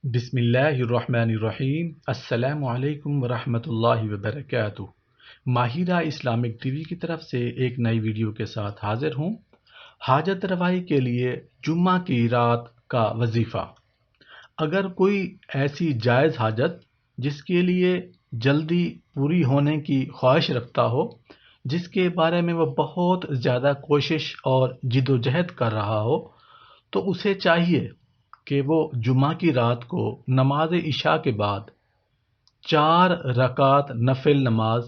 بسم اللہ الرحمن الرحیم۔ السلام علیکم ورحمۃ اللہ وبرکاتہ۔ ماہرہ اسلامک ٹی وی کی طرف سے ایک نئی ویڈیو کے ساتھ حاضر ہوں۔ حاجت روائی کے لیے جمعہ کی رات کا وظیفہ۔ اگر کوئی ایسی جائز حاجت جس کے لیے جلدی پوری ہونے کی خواہش رکھتا ہو، جس کے بارے میں وہ بہت زیادہ کوشش اور جد و جہد کر رہا ہو، تو اسے چاہیے کہ وہ جمعہ کی رات کو نماز عشاء کے بعد 4 رکعت نفل نماز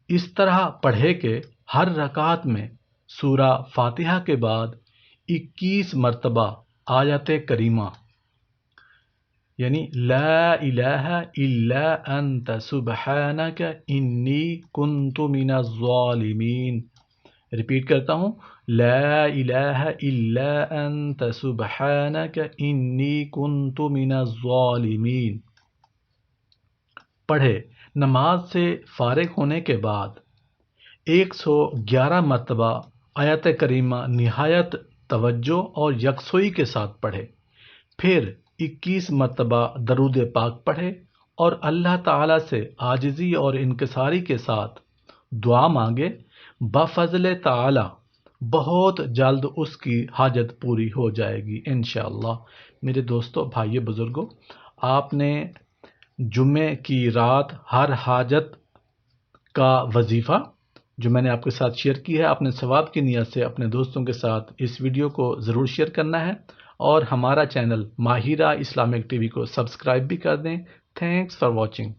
اس طرح پڑھے کہ ہر رکعت میں سورہ فاتحہ کے بعد 21 مرتبہ آیت کریمہ، یعنی لا الہ الا انت سبحانک انی کنت من الظالمین۔ ریپیٹ کرتا ہوں، لا الہ الا انت سبحانک انی کنت من الظالمین پڑھے۔ نماز سے فارغ ہونے کے بعد 111 مرتبہ آیت کریمہ نہایت توجہ اور یکسوئی کے ساتھ پڑھے، پھر 21 مرتبہ درود پاک پڑھے اور اللہ تعالیٰ سے عاجزی اور انکساری کے ساتھ دعا مانگے۔ بفضل تعالیٰ بہت جلد اس کی حاجت پوری ہو جائے گی انشاءاللہ۔ میرے دوستو، بھائیو، بزرگوں، آپ نے جمعے کی رات ہر حاجت کا وظیفہ جو میں نے آپ کے ساتھ شیئر کی ہے، آپ نے ثواب کی نیت سے اپنے دوستوں کے ساتھ اس ویڈیو کو ضرور شیئر کرنا ہے، اور ہمارا channel Mahira Islamic T V کو سبسکرائب بھی کر دیں۔ Thanks for watching.